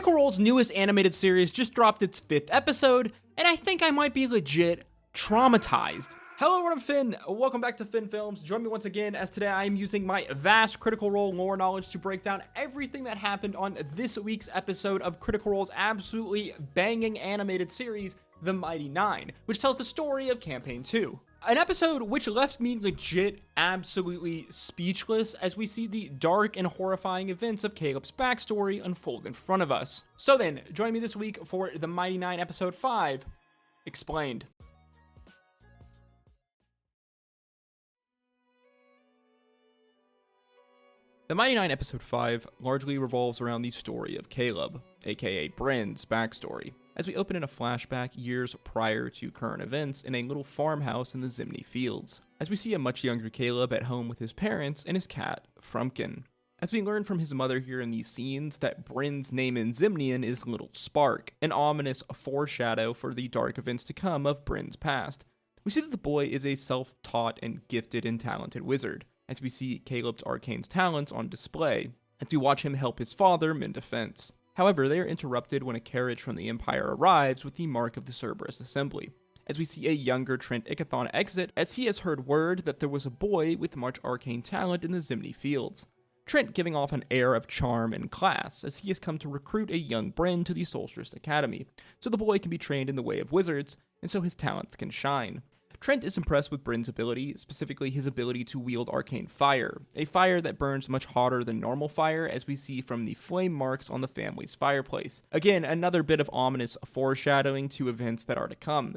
Critical Role's newest animated series just dropped its 5th episode, and I think I might be legit traumatized. Hello everyone, I'm Finn. Welcome back to finnfilms. Join me once again as today I am using my vast Critical Role lore knowledge to break down everything that happened on this week's episode of Critical Role's absolutely banging animated series, The Mighty Nein, which tells the story of Campaign 2. An episode which left me legit absolutely speechless as we see the dark and horrifying events of Caleb's backstory unfold in front of us. So then, join me this week for The Mighty Nein Episode 5, Explained. The Mighty Nein Episode 5 largely revolves around the story of Caleb, aka Bryn's backstory, as we open in a flashback years prior to current events in a little farmhouse in the Zimny Fields, as we see a much younger Caleb at home with his parents and his cat, Frumpkin. As we learn from his mother here in these scenes that Bryn's name in Zimnian is Little Spark, an ominous foreshadow for the dark events to come of Bryn's past. We see that the boy is a self-taught and gifted and talented wizard, as we see Caleb's arcane's talents on display, as we watch him help his father mend a fence. However, they are interrupted when a carriage from the Empire arrives with the mark of the Cerberus Assembly, as we see a younger Trent Ickathon exit as he has heard word that there was a boy with much arcane talent in the Zimny Fields. Trent giving off an air of charm and class, as he has come to recruit a young Bryn to the Solstice Academy, so the boy can be trained in the way of wizards, and so his talents can shine. Trent is impressed with Bryn's ability, specifically his ability to wield arcane fire, a fire that burns much hotter than normal fire as we see from the flame marks on the family's fireplace. Again, another bit of ominous foreshadowing to events that are to come.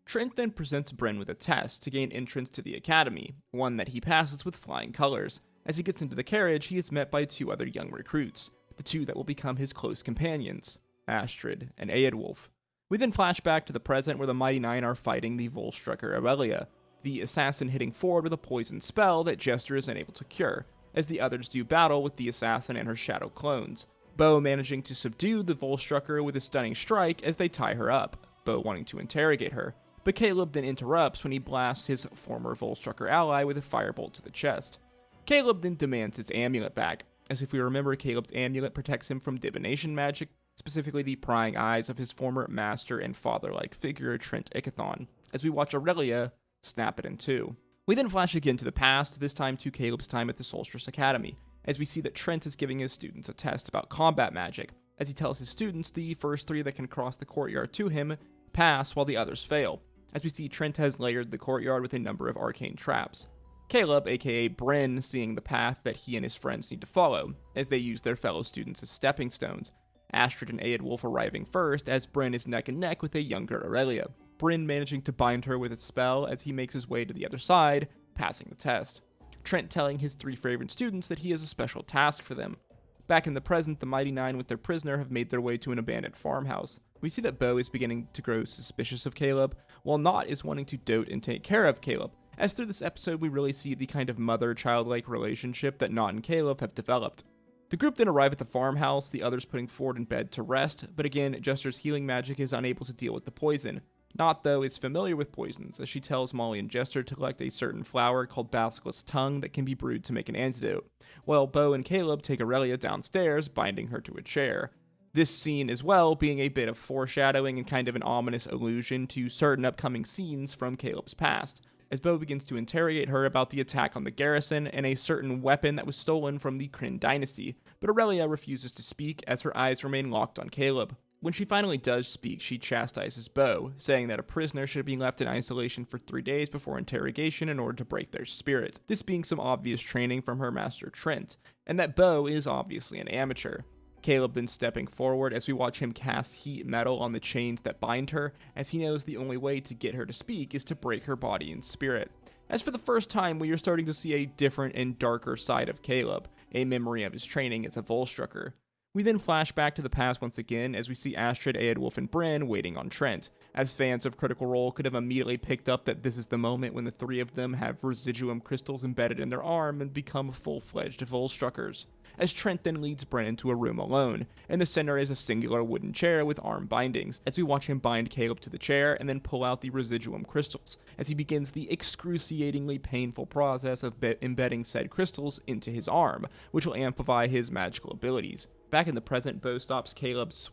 Trent then presents Bryn with a test to gain entrance to the academy, one that he passes with flying colors. As he gets into the carriage, he is met by two other young recruits, the two that will become his close companions, Astrid and Eadwulf. We then flash back to the present where the Mighty Nein are fighting the Volstrucker Aurelia, the assassin hitting forward with a poison spell that Jester is unable to cure, as the others do battle with the assassin and her shadow clones. Bo managing to subdue the Volstrucker with a stunning strike as they tie her up, Bo wanting to interrogate her, but Caleb then interrupts when he blasts his former Volstrucker ally with a firebolt to the chest. Caleb then demands his amulet back, as if we remember Caleb's amulet protects him from divination magic, specifically the prying eyes of his former master and father-like figure Trent Ickathon, as we watch Aurelia snap it in two. We then flash again to the past, this time to Caleb's time at the Solstice Academy, as we see that Trent is giving his students a test about combat magic, as he tells his students the first three that can cross the courtyard to him pass while the others fail, as we see Trent has layered the courtyard with a number of arcane traps. Caleb, aka Bryn, seeing the path that he and his friends need to follow, as they use their fellow students as stepping stones, Astrid and Eadwulf arriving first, as Bryn is neck and neck with a younger Aurelia, Bryn managing to bind her with a spell as he makes his way to the other side, passing the test. Trent telling his three favorite students that he has a special task for them. Back in the present, the Mighty Nein with their prisoner have made their way to an abandoned farmhouse. We see that Bo is beginning to grow suspicious of Caleb, while Nott is wanting to dote and take care of Caleb, as through this episode we really see the kind of mother-child-like relationship that Nott and Caleb have developed. The group then arrive at the farmhouse, the others putting Ford in bed to rest, but again, Jester's healing magic is unable to deal with the poison. Nott, though, is familiar with poisons, as she tells Molly and Jester to collect a certain flower called Basilisk Tongue that can be brewed to make an antidote, while Bo and Caleb take Aurelia downstairs, binding her to a chair. This scene as well being a bit of foreshadowing and kind of an ominous allusion to certain upcoming scenes from Caleb's past, as Bo begins to interrogate her about the attack on the garrison and a certain weapon that was stolen from the Kryn dynasty, but Aurelia refuses to speak as her eyes remain locked on Caleb. When she finally does speak, she chastises Bo, saying that a prisoner should be left in isolation for 3 days before interrogation in order to break their spirit, this being some obvious training from her master Trent, and that Bo is obviously an amateur. Caleb then stepping forward as we watch him cast heat metal on the chains that bind her, as he knows the only way to get her to speak is to break her body and spirit. As for the first time, we are starting to see a different and darker side of Caleb, a memory of his training as a Volstrucker. We then flash back to the past once again as we see Astrid, Eadwulf, and Bryn waiting on Trent, as fans of Critical Role could have immediately picked up that this is the moment when the three of them have residuum crystals embedded in their arm and become full-fledged Volstruckers. As Trent then leads Bryn into a room alone. In the center is a singular wooden chair with arm bindings, as we watch him bind Caleb to the chair and then pull out the residuum crystals, as he begins the excruciatingly painful process of embedding said crystals into his arm, which will amplify his magical abilities. Back in the present, Bo stops Caleb's,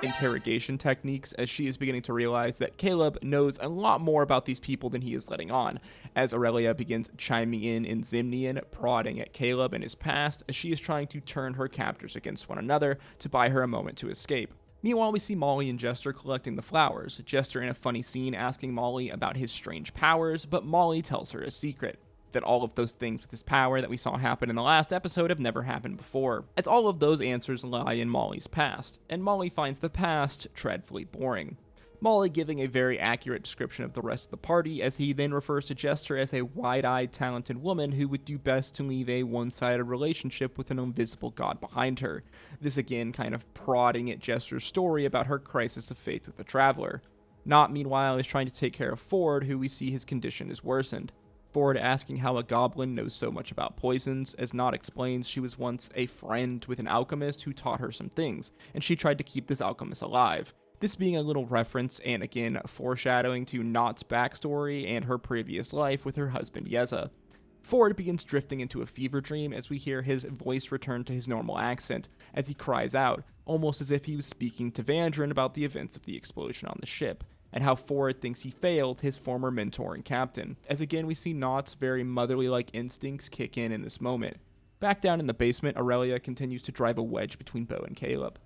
interrogation techniques as she is beginning to realize that Caleb knows a lot more about these people than he is letting on, as Aurelia begins chiming in Zimnian, prodding at Caleb and his past as she is trying to turn her captors against one another to buy her a moment to escape. Meanwhile, we see Molly and Jester collecting the flowers, Jester in a funny scene asking Molly about his strange powers, but Molly tells her a secret. That all of those things with his power that we saw happen in the last episode have never happened before, as all of those answers lie in Molly's past, and Molly finds the past dreadfully boring. Molly giving a very accurate description of the rest of the party, as he then refers to Jester as a wide-eyed, talented woman who would do best to leave a one-sided relationship with an invisible god behind her. This again kind of prodding at Jester's story about her crisis of faith with the Traveler. Not, meanwhile, is trying to take care of Ford, who we see his condition is worsened. Ford asking how a goblin knows so much about poisons, as Nott explains she was once a friend with an alchemist who taught her some things, and she tried to keep this alchemist alive. This being a little reference, and again, foreshadowing to Nott's backstory and her previous life with her husband Yeza. Ford begins drifting into a fever dream as we hear his voice return to his normal accent, as he cries out, almost as if he was speaking to Vandrin about the events of the explosion on the ship, and how Ford thinks he failed his former mentor and captain, as again we see Nott's very motherly-like instincts kick in this moment. Back down in the basement, Aurelia continues to drive a wedge between Bo and Caleb.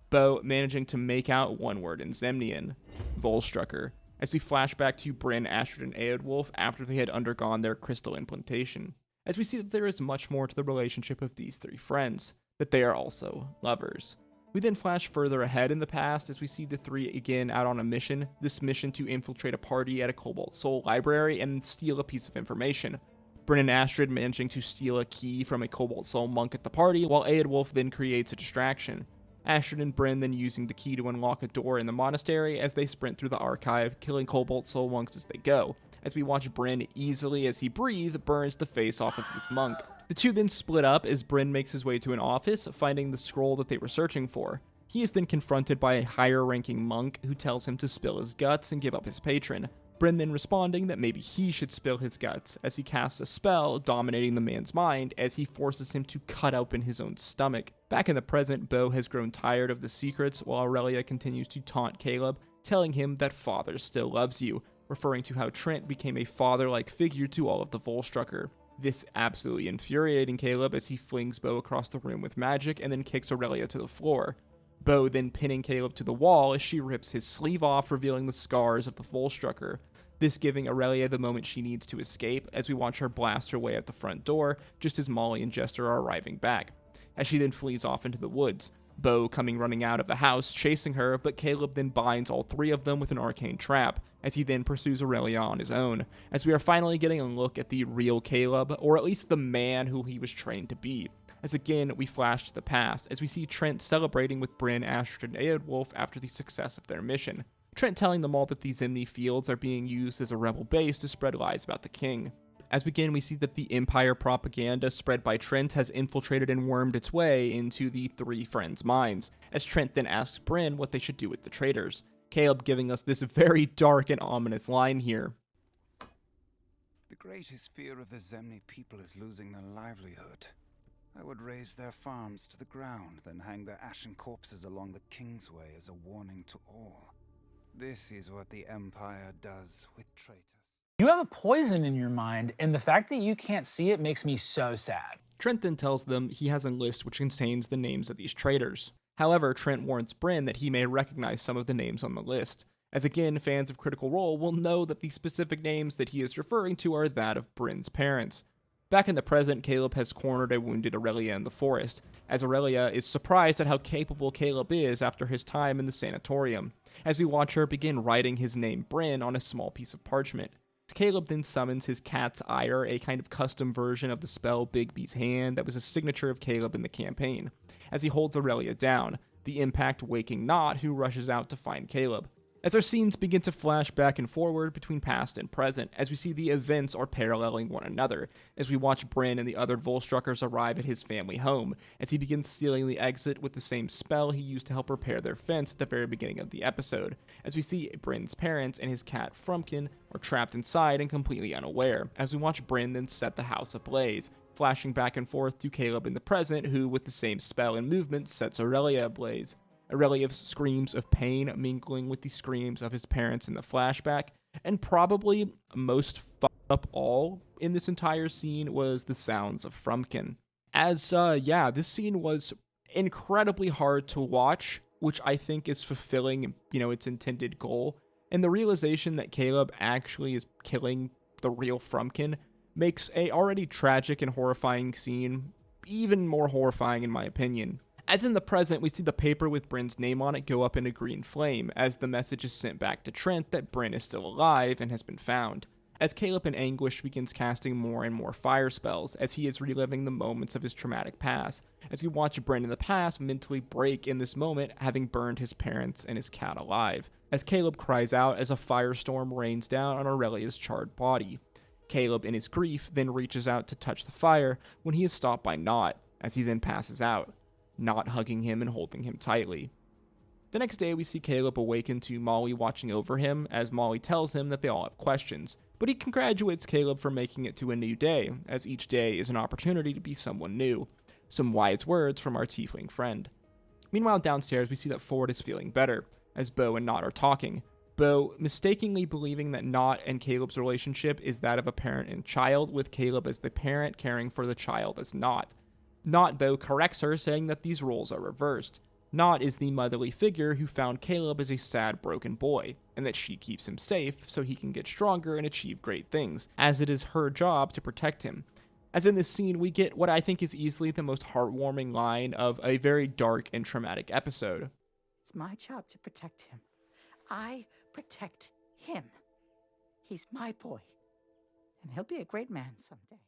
Bo managing to make out one word in Zemnian, Volstrucker, as we flash back to Bryn, Astrid, and Eowulf after they had undergone their crystal implantation, as we see that there is much more to the relationship of these three friends, that they are also lovers. We then flash further ahead in the past as we see the three again out on a mission, this mission to infiltrate a party at a Cobalt Soul library and steal a piece of information. Bryn and Astrid managing to steal a key from a Cobalt Soul monk at the party, while Eowulf then creates a distraction. Astrid and Bryn then using the key to unlock a door in the monastery as they sprint through the archive, killing Cobalt Soul monks as they go, as we watch Bryn easily as he breathes burns the face off of this monk. The two then split up as Bryn makes his way to an office, finding the scroll that they were searching for. He is then confronted by a higher-ranking monk who tells him to spill his guts and give up his patron. Bryn then responding that maybe he should spill his guts, as he casts a spell dominating the man's mind as he forces him to cut open his own stomach. Back in the present, Bo has grown tired of the secrets while Aurelia continues to taunt Caleb, telling him that father still loves you, referring to how Trent became a father-like figure to all of the Volstrucker. This absolutely infuriating Caleb as he flings Bo across the room with magic and then kicks Aurelia to the floor. Bo then pinning Caleb to the wall as she rips his sleeve off, revealing the scars of the Volstrucker. This giving Aurelia the moment she needs to escape as we watch her blast her way out the front door just as Molly and Jester are arriving back, as she then flees off into the woods. Bo coming running out of the house, chasing her, but Caleb then binds all three of them with an arcane trap, as he then pursues Aurelia on his own, as we are finally getting a look at the real Caleb, or at least the man who he was trained to be. As again, we flash to the past, as we see Trent celebrating with Bryn, Astrid, and Eowulf after the success of their mission. Trent telling them all that these Zimni fields are being used as a rebel base to spread lies about the king. As again, we see that the Empire propaganda spread by Trent has infiltrated and wormed its way into the three friends' minds, as Trent then asks Bryn what they should do with the traitors. Caleb giving us this very dark and ominous line here. The greatest fear of the Zemni people is losing their livelihood. I would raze their farms to the ground, then hang their ashen corpses along the Kingsway as a warning to all. This is what the Empire does with traitors. You have a poison in your mind, and the fact that you can't see it makes me so sad. Trent then tells them he has a list which contains the names of these traitors. However, Trent warns Bryn that he may recognize some of the names on the list, as again, fans of Critical Role will know that the specific names that he is referring to are that of Bryn's parents. Back in the present, Caleb has cornered a wounded Aurelia in the forest, as Aurelia is surprised at how capable Caleb is after his time in the sanatorium, as we watch her begin writing his name Bryn on a small piece of parchment. Caleb then summons his cat's ire, a kind of custom version of the spell Bigby's Hand that was a signature of Caleb in the campaign, as he holds Aurelia down, the impact waking Nott, who rushes out to find Caleb. As our scenes begin to flash back and forward between past and present, as we see the events are paralleling one another, as we watch Bryn and the other Volstruckers arrive at his family home, as he begins sealing the exit with the same spell he used to help repair their fence at the very beginning of the episode, as we see Bryn's parents and his cat Frumpkin are trapped inside and completely unaware, as we watch Bryn then set the house ablaze, flashing back and forth to Caleb in the present, who, with the same spell and movement, sets Aurelia ablaze. Aurelia's screams of pain mingling with the screams of his parents in the flashback, and probably most fucked up all in this entire scene was the sounds of Frumpkin. This scene was incredibly hard to watch, which I think is fulfilling, its intended goal. And the realization that Caleb actually is killing the real Frumpkin makes a already tragic and horrifying scene even more horrifying in my opinion. As in the present, we see the paper with Bryn's name on it go up in a green flame as the message is sent back to Trent that Bryn is still alive and has been found. As Caleb in anguish begins casting more and more fire spells as he is reliving the moments of his traumatic past, as we watch Bryn in the past mentally break in this moment, having burned his parents and his cat alive, as Caleb cries out as a firestorm rains down on Aurelia's charred body. Caleb, in his grief, then reaches out to touch the fire when he is stopped by Nott, as he then passes out, Nott hugging him and holding him tightly. The next day, we see Caleb awaken to Molly watching over him as Molly tells him that they all have questions, but he congratulates Caleb for making it to a new day, as each day is an opportunity to be someone new. Some wise words from our tiefling friend. Meanwhile, downstairs, we see that Ford is feeling better, as Bo and Nott are talking. Bo mistakenly believing that Nott and Caleb's relationship is that of a parent and child, with Caleb as the parent caring for the child as Nott. Nott, though, corrects her, saying that these roles are reversed. Nott is the motherly figure who found Caleb as a sad, broken boy, and that she keeps him safe so he can get stronger and achieve great things, as it is her job to protect him. As in this scene, we get what I think is easily the most heartwarming line of a very dark and traumatic episode. It's my job to protect him. I protect him. He's my boy, and he'll be a great man someday.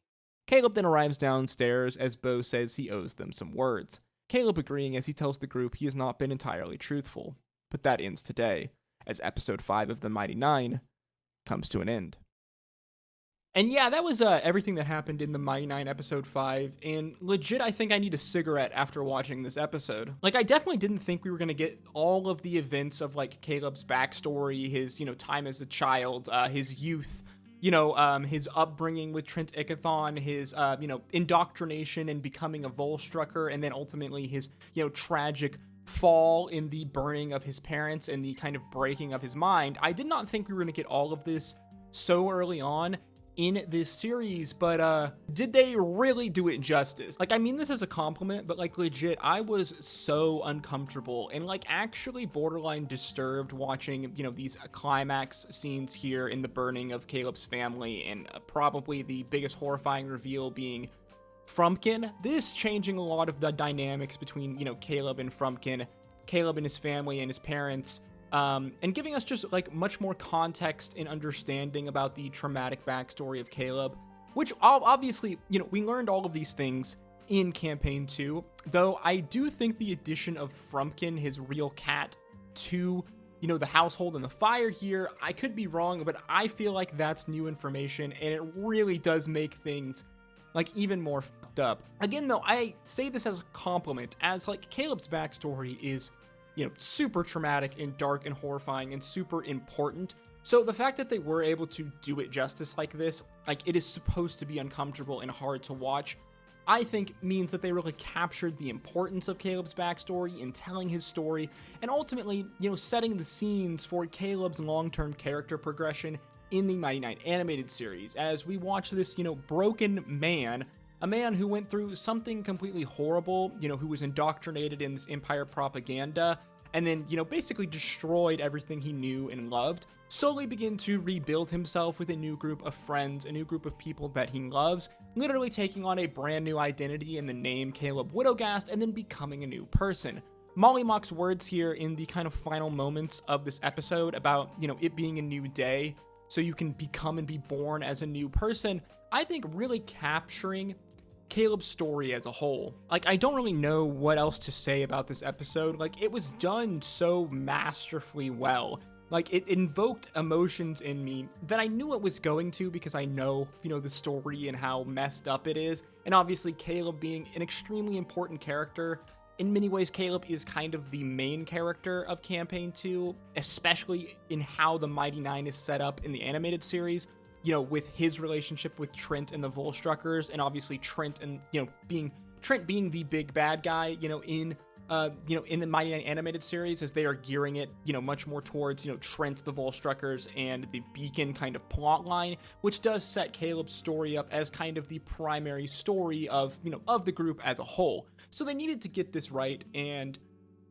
Caleb then arrives downstairs as Bo says he owes them some words. Caleb agreeing as he tells the group he has not been entirely truthful. But that ends today, as episode 5 of the Mighty Nein comes to an end. And yeah, that was everything that happened in the Mighty Nein episode 5, and legit I think I need a cigarette after watching this episode. Like, I definitely didn't think we were going to get all of the events of, like, Caleb's backstory, his, time as a child, his youth, his upbringing with Trent Ickathon, his, indoctrination and becoming a Volstrucker, and then ultimately his, tragic fall in the burning of his parents and the kind of breaking of his mind. I did not think we were going to get all of this so early on in this series, but did they really do it justice? Like, I mean this as a compliment, but like legit, I was so uncomfortable and like actually borderline disturbed watching, these climax scenes here in the burning of Caleb's family, and probably the biggest horrifying reveal being Frumpkin. This changing a lot of the dynamics between, Caleb and Frumpkin, Caleb and his family and his parents, and giving us just like much more context and understanding about the traumatic backstory of Caleb, which obviously, we learned all of these things in campaign 2, though I do think the addition of Frumpkin, his real cat, to, the household and the fire here, I could be wrong, but I feel like that's new information, and it really does make things like even more fucked up. Again, though, I say this as a compliment, as like Caleb's backstory is super traumatic and dark and horrifying and super important. So the fact that they were able to do it justice like this, like it is supposed to be uncomfortable and hard to watch, I think means that they really captured the importance of Caleb's backstory in telling his story, and ultimately, setting the scenes for Caleb's long-term character progression in the Mighty Nein animated series, as we watch this, broken man, a man who went through something completely horrible, who was indoctrinated in this Empire propaganda, and then, basically destroyed everything he knew and loved, slowly begin to rebuild himself with a new group of friends, a new group of people that he loves, literally taking on a brand new identity in the name Caleb Widowgast, and then becoming a new person. Molly Mock's words here in the kind of final moments of this episode about, it being a new day, so you can become and be born as a new person, I think really capturing Caleb's story as a whole. Like, I don't really know what else to say about this episode. Like, it was done so masterfully well. Like, it invoked emotions in me that I knew it was going to, because I know, the story and how messed up it is. And obviously, Caleb being an extremely important character. In many ways, Caleb is kind of the main character of Campaign 2, especially in how the Mighty Nein is set up in the animated series. you know, with his relationship with Trent and the Volstruckers, and obviously Trent and, you know, Trent being the big bad guy, you know, in the Mighty Nein animated series, as they are gearing it, you know, much more towards, you know, Trent, the Volstruckers, and the Beacon kind of plot line, which does set Caleb's story up as kind of the primary story of, you know, of the group as a whole. So they needed to get this right, and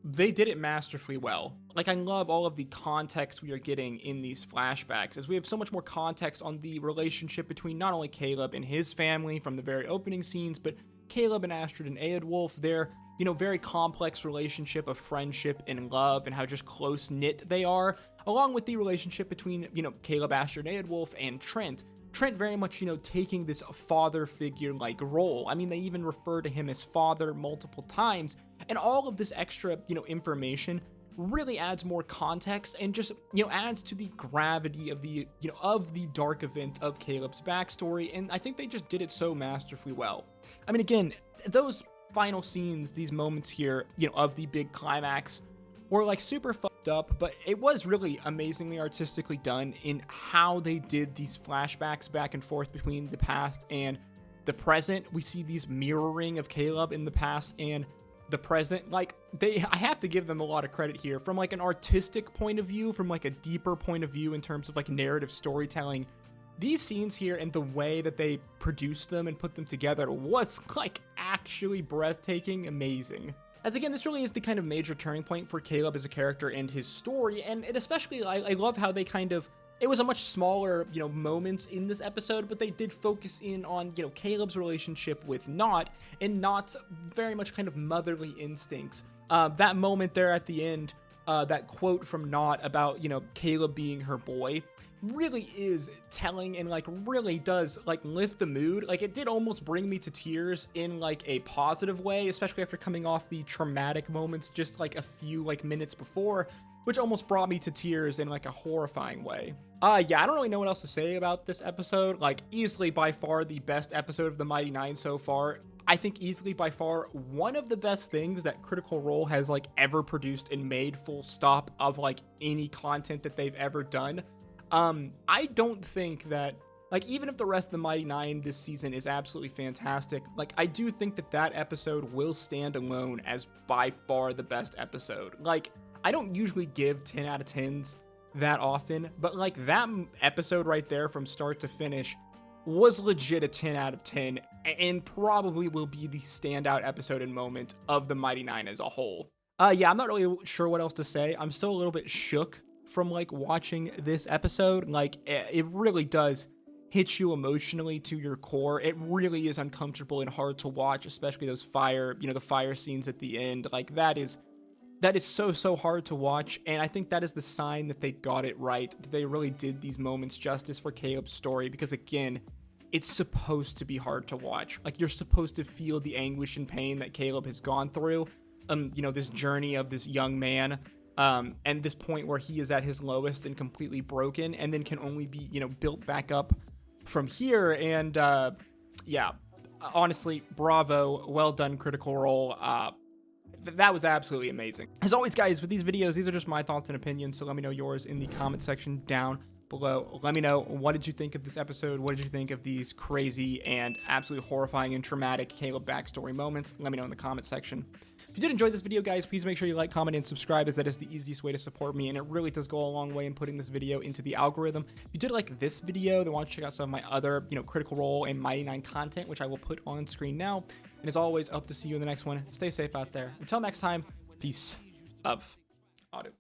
they did it masterfully well. Like, I love all of the context we are getting in these flashbacks, as we have so much more context on the relationship between not only Caleb and his family from the very opening scenes, but Caleb and Astrid and Eadwulf, their, you know, very complex relationship of friendship and love, and how just close-knit they are, along with the relationship between, you know, Caleb, Astrid, and Eadwulf, and Trent. Trent very much, you know, taking this father figure-like role. I mean, they even refer to him as father multiple times, and all of this extra, you know, information really adds more context and just, you know, adds to the gravity of the, you know, of the dark event of Caleb's backstory, and I think they just did it so masterfully well. I mean, again, those final scenes, these moments here, you know, of the big climax were like super fucked up, but it was really amazingly artistically done in how they did these flashbacks back and forth between the past and the present. We see these mirroring of Caleb in the past and the present. Like, I have to give them a lot of credit here from like an artistic point of view, from like a deeper point of view in terms of like narrative storytelling. These scenes here and the way that they produced them and put them together was like actually breathtaking, amazing. As again, this really is the kind of major turning point for Caleb as a character and his story, and it especially, I love how they kind of, it was a much smaller, you know, moments in this episode, but they did focus in on, you know, Caleb's relationship with Nott, and Nott's very much kind of motherly instincts. That moment there at the end, that quote from Nott about, you know, Caleb being her boy, really is telling, and like really does like lift the mood. Like, it did almost bring me to tears in like a positive way, especially after coming off the traumatic moments just like a few like minutes before, which almost brought me to tears in like a horrifying way. Yeah, I don't really know what else to say about this episode. Like, easily by far the best episode of the Mighty Nein so far. I think easily by far one of the best things that Critical Role has like ever produced and made, full stop, of like any content that they've ever done. I don't think that, like, even if the rest of the Mighty Nein this season is absolutely fantastic, like, I do think that that episode will stand alone as by far the best episode. Like, I don't usually give 10 out of 10s that often, but like that episode right there from start to finish was legit a 10 out of 10, and probably will be the standout episode and moment of the Mighty Nein as a whole. Yeah, I'm not really sure what else to say. I'm still a little bit shook from like watching this episode. Like, it really does hit you emotionally to your core. It really is uncomfortable and hard to watch, especially those fire, you know, the fire scenes at the end. Like, that is so hard to watch, and I think that is the sign that they got it right, that they really did these moments justice for Caleb's story, because again, it's supposed to be hard to watch. Like, you're supposed to feel the anguish and pain that Caleb has gone through, you know, this journey of this young man, and this point where he is at his lowest and completely broken, and then can only be, you know, built back up from here. And yeah, honestly, bravo, well done, Critical Role. That was absolutely amazing. As always, guys, with these videos, these are just my thoughts and opinions, so let me know yours in the comment section down below. Let me know, what did you think of this episode? What did you think of these crazy and absolutely horrifying and traumatic Caleb backstory moments? Let me know in the comment section. If you did enjoy this video, guys, please make sure you like, comment, and subscribe, as that is the easiest way to support me, and it really does go a long way in putting this video into the algorithm. If you did like this video, then why don't you check out some of my other, you know, Critical Role and Mighty Nein content, which I will put on screen now. And as always, I hope to see you in the next one. Stay safe out there. Until next time, peace of audio.